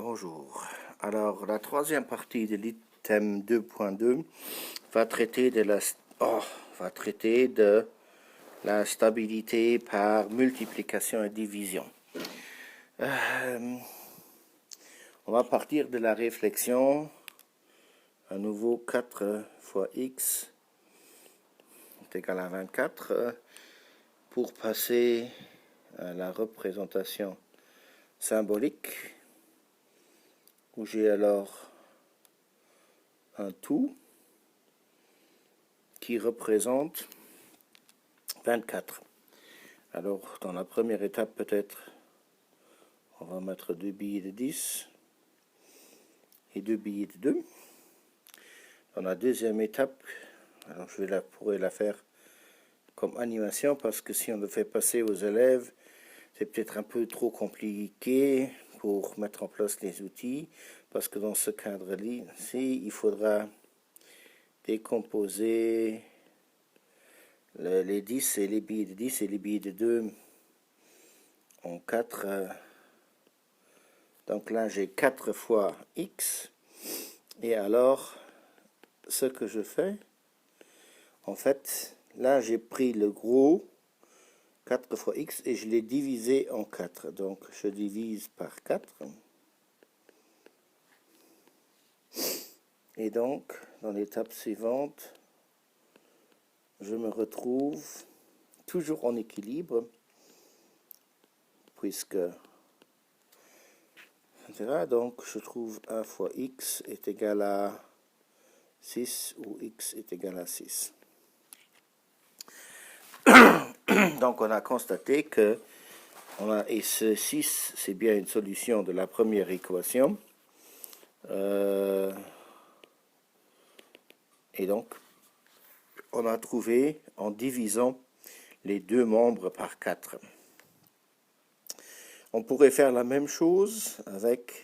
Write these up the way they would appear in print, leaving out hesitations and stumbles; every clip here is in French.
Bonjour. Alors, la troisième partie de l'item 2.2 va traiter de la stabilité par multiplication et division. On va partir de la réflexion. À nouveau, 4 fois x est égal à 24 pour passer à la représentation symbolique, où j'ai alors un tout qui représente 24. Alors, dans la première étape, peut-être, on va mettre 2 billets de 10 et 2 billets de 2. Dans la deuxième étape, alors pourrais la faire comme animation, parce que si on le fait passer aux élèves, c'est peut-être un peu trop compliqué pour mettre en place les outils, parce que dans ce cadre-ci, il faudra décomposer les 10 et les billets de 10 et les billets de 2 en 4. Donc là, j'ai 4 fois x. Et alors, ce que je fais, en fait, là, j'ai pris le gros 4 fois x et je l'ai divisé en 4. Donc, je divise par 4. Et donc, dans l'étape suivante, je me retrouve toujours en équilibre, puisque, etc. Donc, je trouve 1 fois x est égal à 6, ou x est égal à 6. Donc, on a constaté que et ce 6, c'est bien une solution de la première équation. Et donc, on a trouvé en divisant les deux membres par 4. On pourrait faire la même chose avec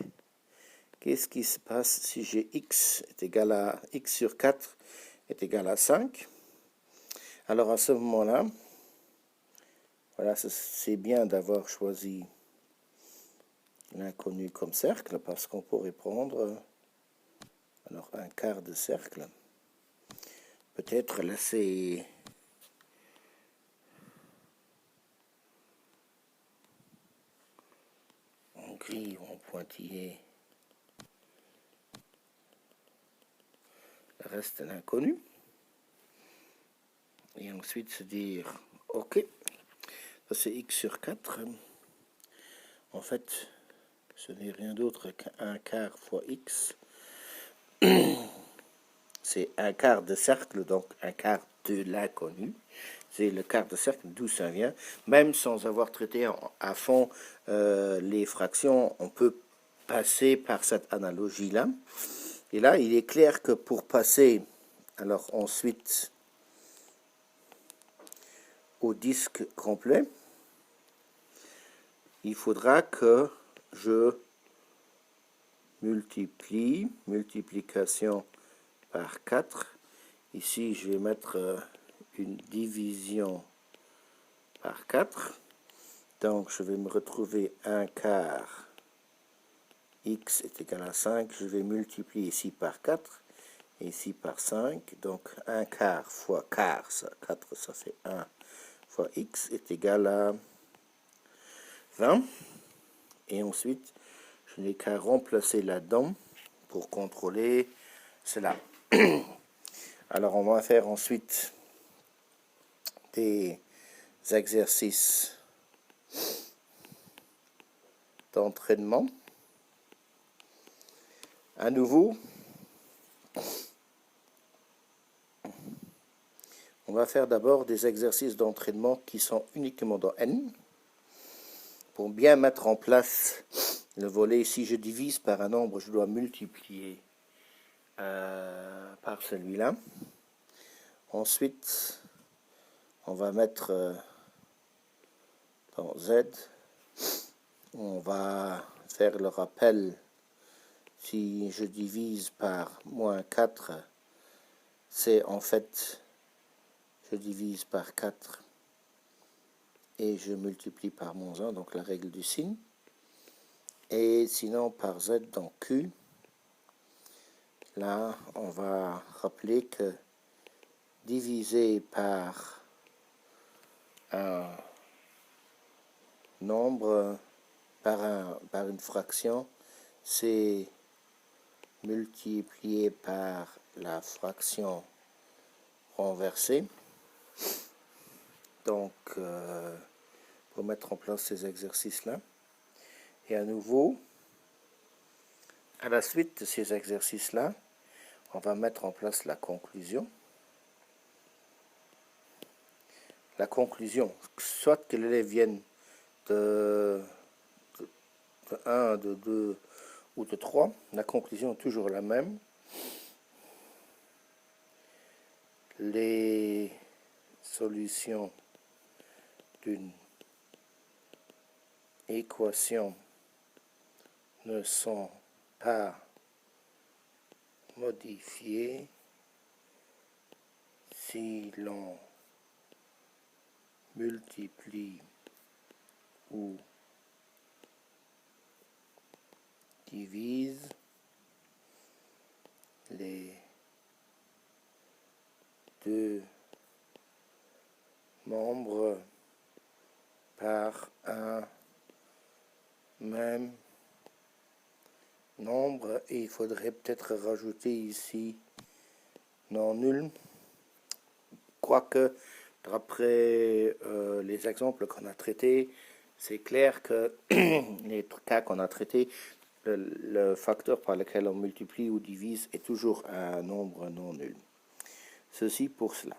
qu'est-ce qui se passe si j'ai x est égal à x sur 4 est égal à 5. Alors à ce moment-là, voilà, c'est bien d'avoir choisi l'inconnu comme cercle, parce qu'on pourrait prendre alors un quart de cercle. Peut-être laisser en gris ou en pointillé le reste de l'inconnu. Et ensuite se dire, ok, ça c'est x sur 4. En fait, ce n'est rien d'autre qu'un quart fois x. C'est un quart de cercle, donc un quart de l'inconnu. C'est le quart de cercle, d'où ça vient. Même sans avoir traité à fond les fractions, on peut passer par cette analogie-là. Et là, il est clair que pour passer, alors ensuite, au disque complet, il faudra que je multiplication par 4. Ici, je vais mettre une division par 4. Donc, je vais me retrouver un quart. X est égal à 5. Je vais multiplier ici par 4. Et ici par 5. Donc, un quart fois quart, ça, 4, ça fait 1 fois x est égal à 20. Et ensuite, je n'ai qu'à remplacer là-dedans pour contrôler cela. Alors, on va faire ensuite des exercices d'entraînement. À nouveau, on va faire d'abord des exercices d'entraînement qui sont uniquement dans N. Pour bien mettre en place le volet, si je divise par un nombre, je dois multiplier par celui-là. Ensuite, on va mettre dans Z, on va faire le rappel. Si je divise par moins 4, c'est en fait, je divise par 4 et je multiplie par moins 1, donc la règle du signe. et sinon par z dans Q. Là, on va rappeler que divisé par un nombre, par une fraction, c'est multiplié par la fraction renversée. Donc, pour mettre en place ces exercices-là. Et à nouveau, à la suite de ces exercices-là, on va mettre en place la conclusion. La conclusion, soit que l'élève vienne de 1, de 2 ou de 3, la conclusion est toujours la même. Les solutions d'une équation ne sont pas modifiées si l'on multiplie ou divise les deux membres par un même nombre, et il faudrait peut-être rajouter ici non nul, quoique d'après les exemples qu'on a traités, c'est clair que les cas qu'on a traités, le facteur par lequel on multiplie ou divise est toujours un nombre non nul. Ceci pour cela.